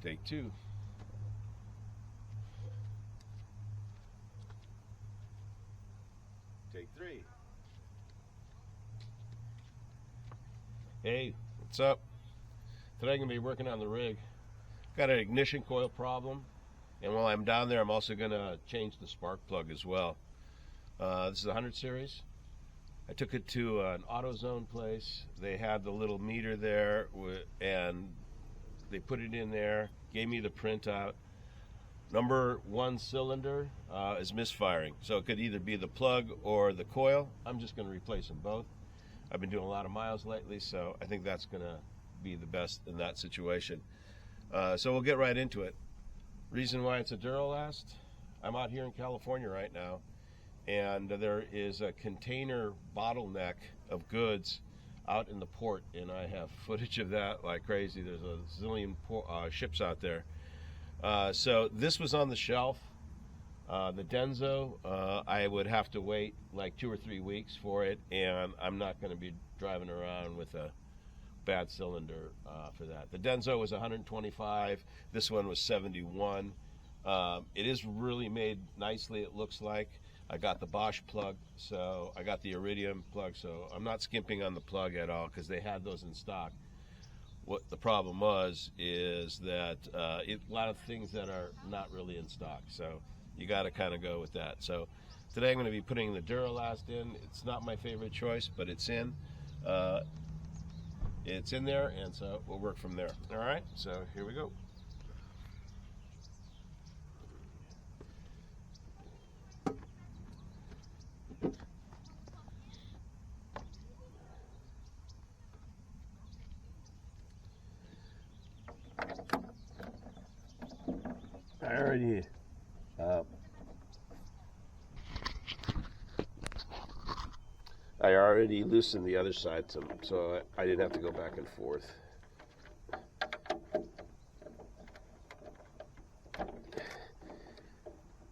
Take two. Take three. Hey, what's up? Today I'm going to be working on the rig. Got an ignition coil problem, and while I'm down there I'm also going to change the spark plug as well. This is a 100 series. I took it to an AutoZone place. They had the little meter there, and they put it in there, gave me the printout. Number one cylinder is misfiring, so it could either be the plug or the coil. I'm just going to replace them both. I've been doing a lot of miles lately, so I think that's going to be the best in that situation. So we'll get right into it. Reason why it's a Duralast, I'm out here in California right now, and there is a container bottleneck of goods out in the port, and I have footage of that like crazy. There's a zillion ships out there. So this was on the shelf. The Denso, I would have to wait like 2 or 3 weeks for it, and I'm not going to be driving around with a bad cylinder for that. The Denso was 125. This one was 71. It is really made nicely, it looks like. I got the Bosch plug, so I got the Iridium plug, so I'm not skimping on the plug at all because they had those in stock. What the problem was is that a lot of things that are not really in stock, so you got to kind of go with that. So today I'm going to be putting the Duralast in. It's not my favorite choice, but it's in. It's in there, and so we'll work from there. All right, so here we go. I already loosened the other side, so I didn't have to go back and forth.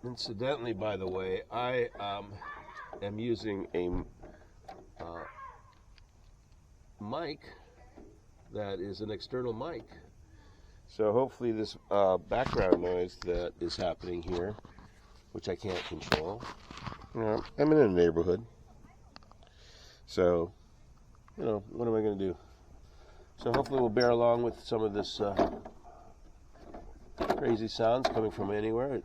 Incidentally, by the way, I am using a mic that is an external mic. So hopefully this background noise that is happening here, which I can't control, I'm in a neighborhood. So, what am I going to do? So hopefully we'll bear along with some of this crazy sounds coming from anywhere.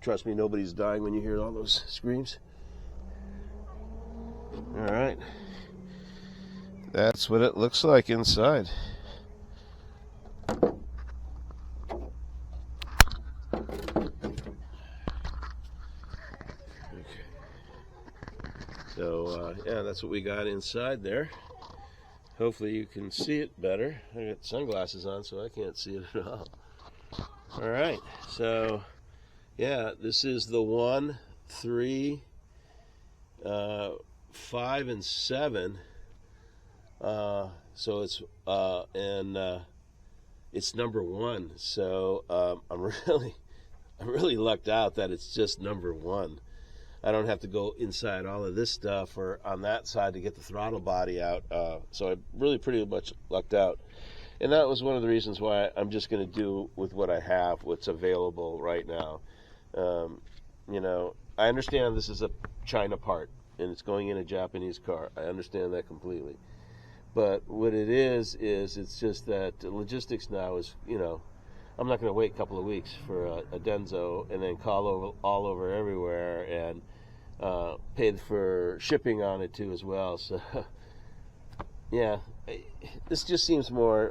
Trust me, nobody's dying when you hear all those screams. All right. That's what it looks like inside. So, yeah, that's what we got inside there. Hopefully you can see it better. I got sunglasses on, so I can't see it at all. All right, so, yeah, this is the 1, 3, 5, and 7. So it's number 1. So I'm really lucked out that it's just number 1. I don't have to go inside all of this stuff or on that side to get the throttle body out. So I'm really pretty much lucked out. And that was one of the reasons why I'm just going to do with what I have, what's available right now. I understand this is a China part and it's going in a Japanese car. I understand that completely. But what it is it's just that logistics now is, I'm not going to wait a couple of weeks for a Denso and then call all over everywhere and pay for shipping on it too as well. So, yeah, this just seems more,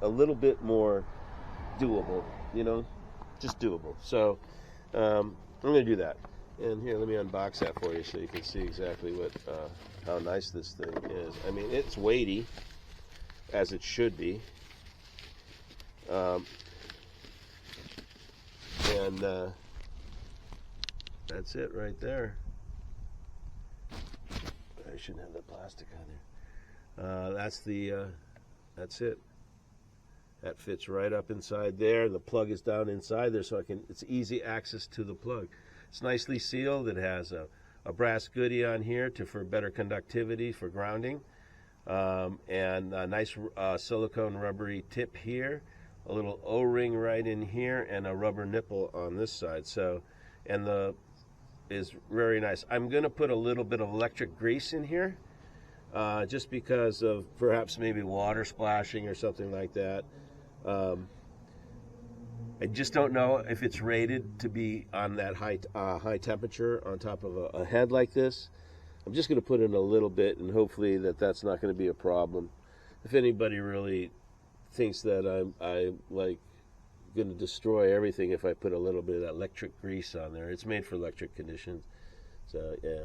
a little bit more doable, just doable. So I'm going to do that. And here, let me unbox that for you so you can see exactly how nice this thing is. I mean, it's weighty, as it should be. And that's it right there. I shouldn't have that plastic on there. That's it. That fits right up inside there. The plug is down inside there, so it's easy access to the plug. It's nicely sealed. It has a brass goodie on here for better conductivity for grounding, and a nice silicone rubbery tip here. a little O-ring right in here and a rubber nipple on this side. So, and the is very nice. I'm going to put a little bit of electric grease in here, just because of perhaps maybe water splashing or something like that. I just don't know if it's rated to be on that high temperature on top of a head like this. I'm just going to put in a little bit, and hopefully that's not going to be a problem. If anybody really thinks that I'm like going to destroy everything if I put a little bit of that electric grease on there, it's made for electric conditions. So yeah.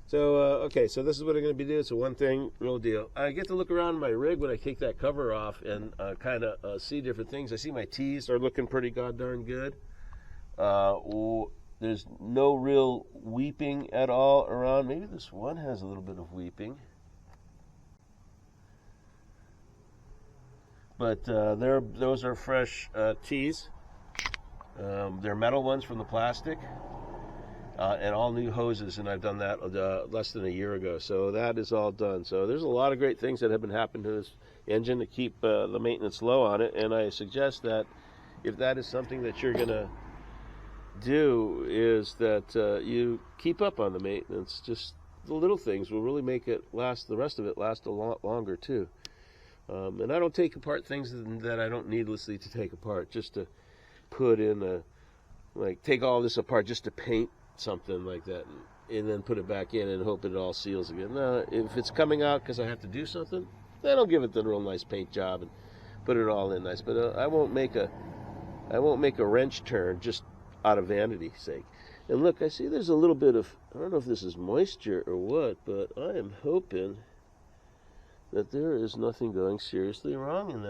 So okay, so this is what I'm going to be doing. So one thing, real deal. I get to look around my rig when I take that cover off and kind of see different things. I see my T's are looking pretty goddamn good. There's no real weeping at all around. Maybe this one has a little bit of weeping. But those are fresh T's. They're metal ones from the plastic. And all new hoses, and I've done that less than a year ago. So that is all done. So there's a lot of great things that have been happening to this engine to keep the maintenance low on it. And I suggest that if that is something that you're going to do, is that you keep up on the maintenance. Just the little things will really make it last, the rest of it last a lot longer too. And I don't take apart things that I don't needlessly to take apart, just to put in take all this apart just to paint something like that, and then put it back in and hope it all seals again. No, if it's coming out because I have to do something, then I'll give it the real nice paint job and put it all in nice. But I won't make a wrench turn just out of vanity's sake. And look, I see there's a little bit of, I don't know if this is moisture or what, but I am hoping that there is nothing going seriously wrong in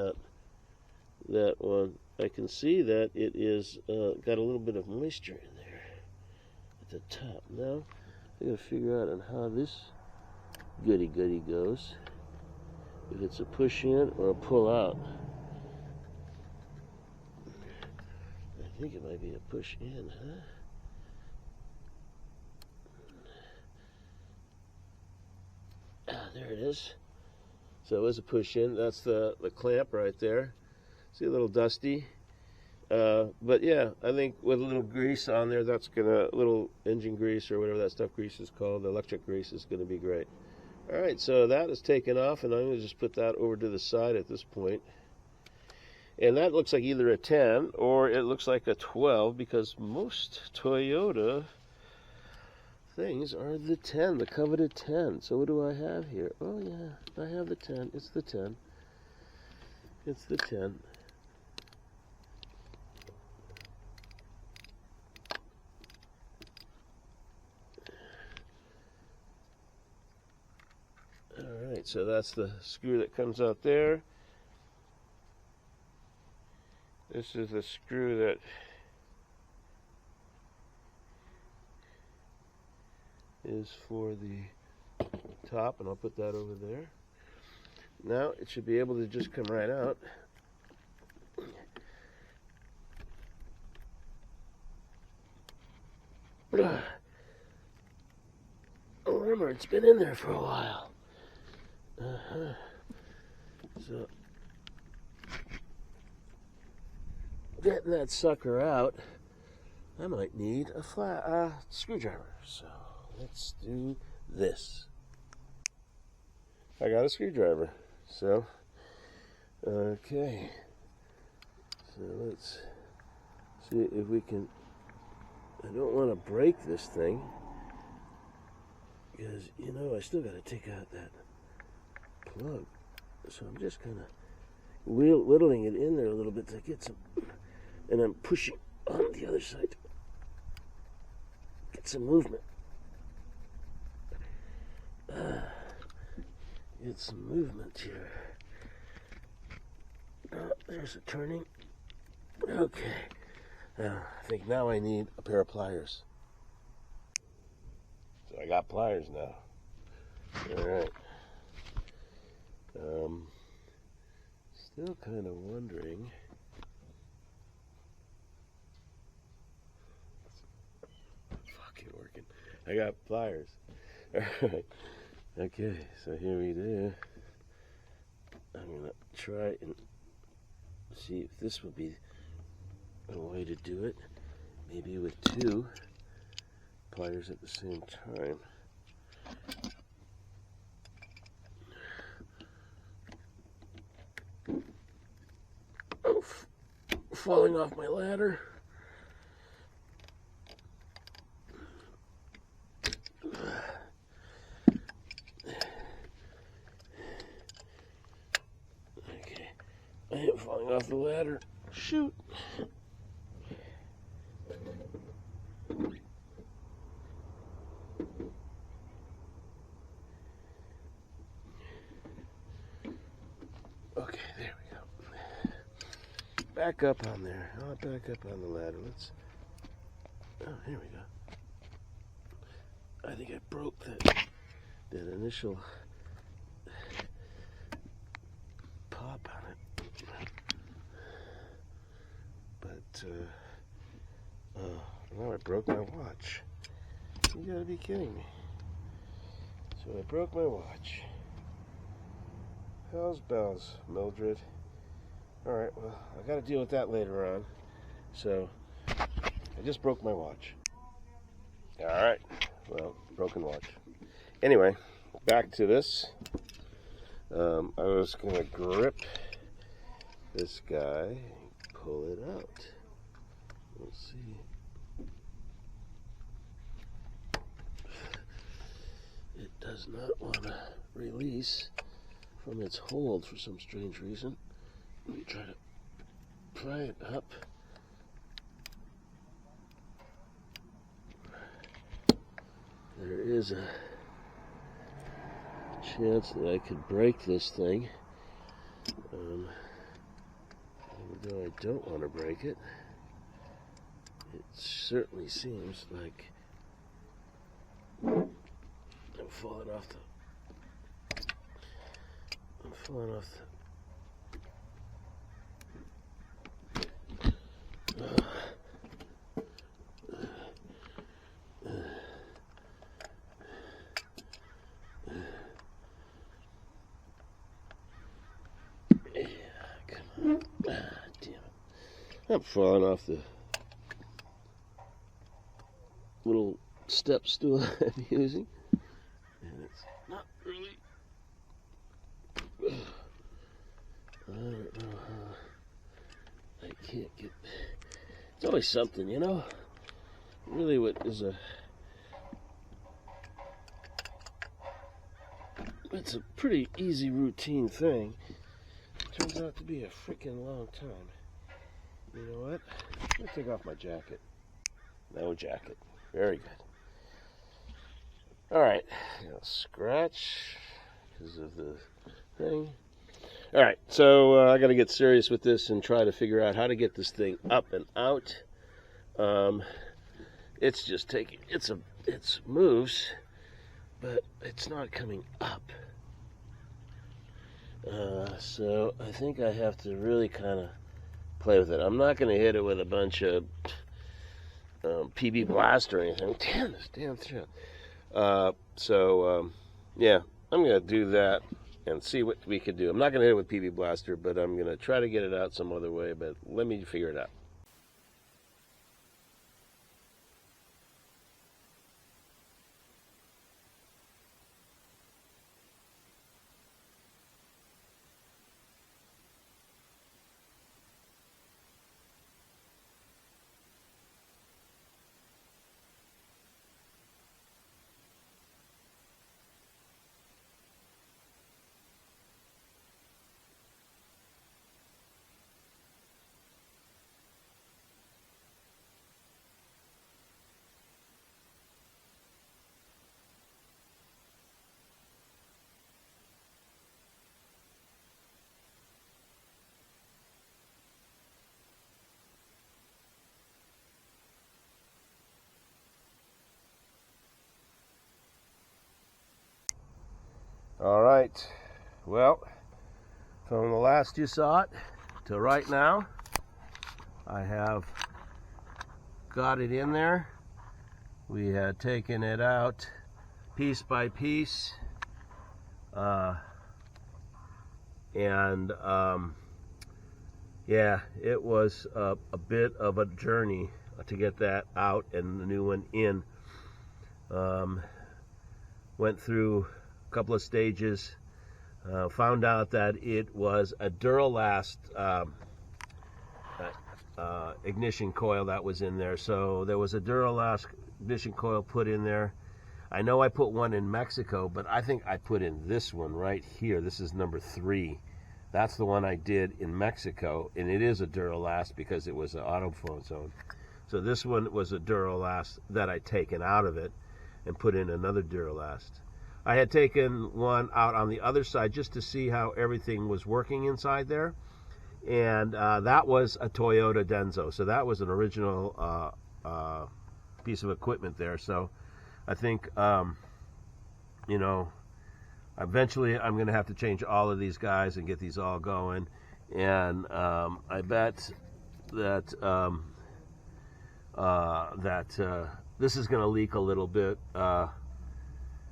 that one. I can see that it is got a little bit of moisture in there at the top. Now I gotta figure out on how this goody goes, if it's a push in or a pull out. I think it might be a push in, huh? Ah, there it is. So it was a push in. That's the clamp right there. See, a little dusty. But yeah, I think with a little grease on there, that's gonna, little engine grease or whatever that stuff grease is called, the electric grease, is gonna be great. All right, so that is taken off, and I'm gonna just put that over to the side at this point. And that looks like either a 10 or it looks like a 12, because most Toyota things are the 10, the coveted 10. So what do I have here? Oh yeah, I have the 10. It's the 10. It's the 10. Alright, so that's the screw that comes out there. This is the screw that is for the top, and I'll put that over there. Now it should be able to just come right out. Oh, remember, it's been in there for a while. So, getting that sucker out, I might need a flat screwdriver. So let's do this. I got a screwdriver. So, okay. So let's see if we can. I don't want to break this thing, because, you know, I still got to take out that plug. So I'm just kind of whittling it in there a little bit to get some, and I'm pushing on the other side to get some movement. Get some movement here. There's a turning. Okay. I think now I need a pair of pliers. So I got pliers now. Alright. Still kind of wondering. Fucking working. I got pliers. Alright. Okay, so here we do. I'm gonna try and see if this would be a way to do it. Maybe with 2 pliers at the same time. Oh, falling off my ladder. Okay, I am falling off the ladder. Shoot. Okay, there we go. Back up on there. I'll back up on the ladder. Let's. Oh, here we go. I think I broke that initial pop on it. But now I broke my watch. You gotta be kidding me. So I broke my watch. Hell's bells, Mildred. Alright, well, I gotta deal with that later on. So, I just broke my watch. Alright, well, broken watch. Anyway, back to this. I was gonna grip this guy, pull it out. Let's see. It does not want to release from its hold for some strange reason. Let me try to pry it up. There is a chance that I could break this thing. Even though I don't want to break it, it certainly seems like I'm falling off the I'm falling off the little step stool I'm using, and it's not really. I don't know how. I can't get. It's always something, you know. Really, what is a. It's a pretty easy routine thing. It turns out to be a freaking long time. You know what? I'm going to take off my jacket. No jacket. Very good. Alright. Scratch because of the thing. Alright, so I got to get serious with this and try to figure out how to get this thing up and out. It's just taking, it's moves, but it's not coming up. So I think I have to really kind of play with it. I'm not going to hit it with a bunch of PB blast or anything. Damn this damn shit. Yeah, I'm going to do that and see what we could do. I'm not going to hit it with PB blaster, but I'm going to try to get it out some other way, but let me figure it out. All right, well, from the last you saw it to right now, I have got it in there. We had taken it out piece by piece, Yeah, it was a bit of a journey to get that out and the new one in. Went through a couple of stages. Found out that it was a Duralast ignition coil that was in there. So there was a Duralast ignition coil put in there. I know I put one in Mexico, but I think I put in this one right here. This is number 3. That's the one I did in Mexico, and it is a Duralast because it was an autophone zone. So this one was a Duralast that I'd taken out of it and put in another Duralast. I had taken one out on the other side just to see how everything was working inside there, and that was a Toyota Denso. So that was an original piece of equipment there. So I think, you know, eventually I'm going to have to change all of these guys and get these all going. And I bet that this is going to leak a little bit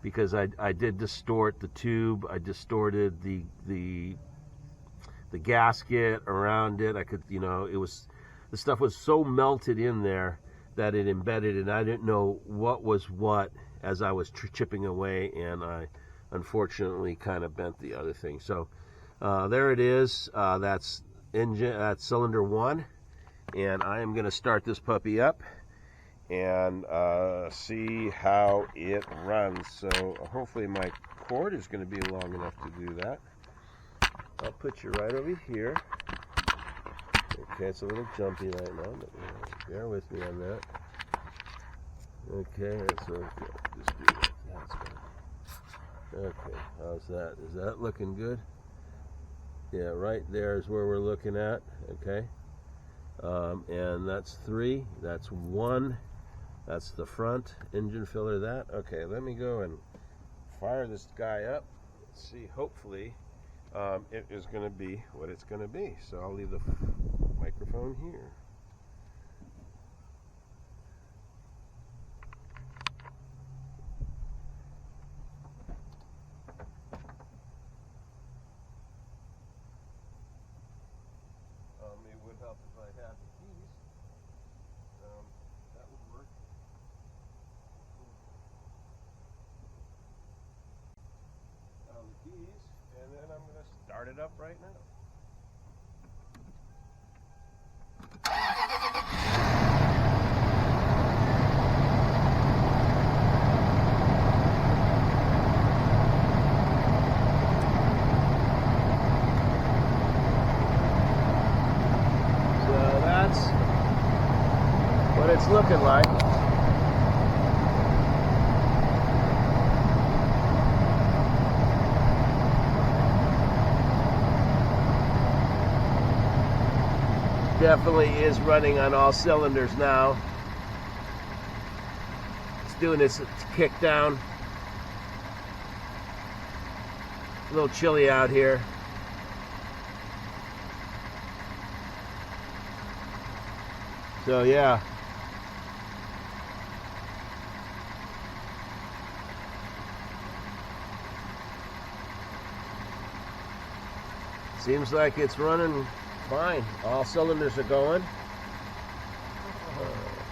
because I did distort the tube. I distorted the gasket around it. I could, you know, the stuff was so melted in there that it embedded, and I didn't know what was what as I was chipping away, and I unfortunately kind of bent the other thing. So there it is. That's cylinder 1, and I am going to start this puppy up and see how it runs. So hopefully my cord is going to be long enough to do that. I'll put you right over here. Okay, it's a little jumpy right now, but bear with me on that. Okay, that's okay. Just do that. That's good. Okay, how's that? Is that looking good? Yeah, right there is where we're looking at. Okay, and that's 3. That's 1. That's the front engine filler. That. Okay, let me go and fire this guy up. Let's see. Hopefully, it is going to be what it's going to be. So I'll leave the microphone here. It would help if I had the keys. That would work. The keys, and then I'm going to start it up right now. So that's what it's looking like. Definitely is running on all cylinders now. It's doing its kick down. A little chilly out here. So yeah. Seems like it's running fine. All cylinders are going.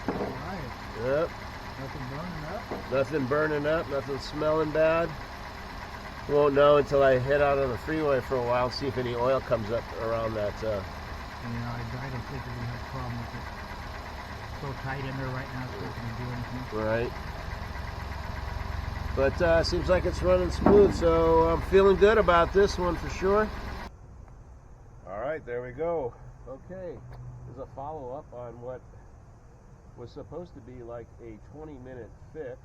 Right. Yep. Nothing burning up. Nothing burning up. Nothing smelling bad. Won't know until I head out on the freeway for a while, see if any oil comes up around that. I don't think we're going to have a problem with it. So tight in there right now, it's not going to do anything. Right. But seems like it's running smooth, so I'm feeling good about this one for sure. All right, there we go. Okay, there's a follow-up on what was supposed to be like a 20-minute fix.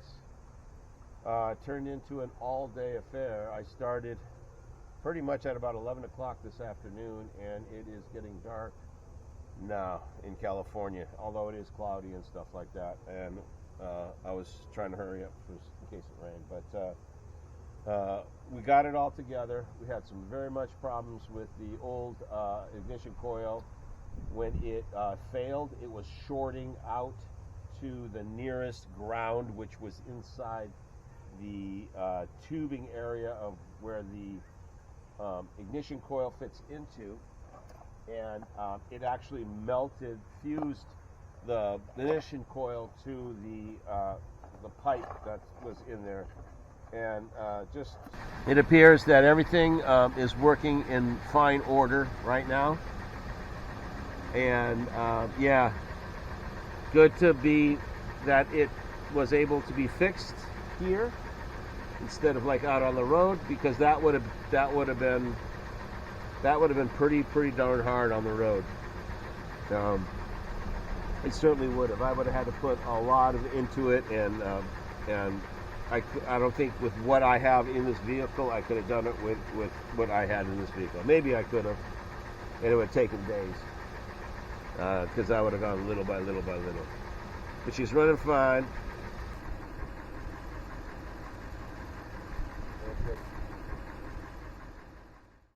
Turned into an all-day affair. I started pretty much at about 11 o'clock this afternoon, and it is getting dark now in California, although it is cloudy and stuff like that. And I was trying to hurry up in case it rained, but we got it all together. We had some very much problems with the old ignition coil. When it failed, it was shorting out to the nearest ground, which was inside the tubing area of where the ignition coil fits into. and it actually fused the ignition coil to the pipe that was in there, and it appears that everything is working in fine order right now, and yeah, good to be that it was able to be fixed here instead of like out on the road, because that would have been pretty darn hard on the road. It certainly would have. I would have had to put a lot into it, and I don't think with what I have in this vehicle I could have done it with what I had in this vehicle. Maybe I could have, and it would have taken days, because I would have gone little by little by little. But she's running fine.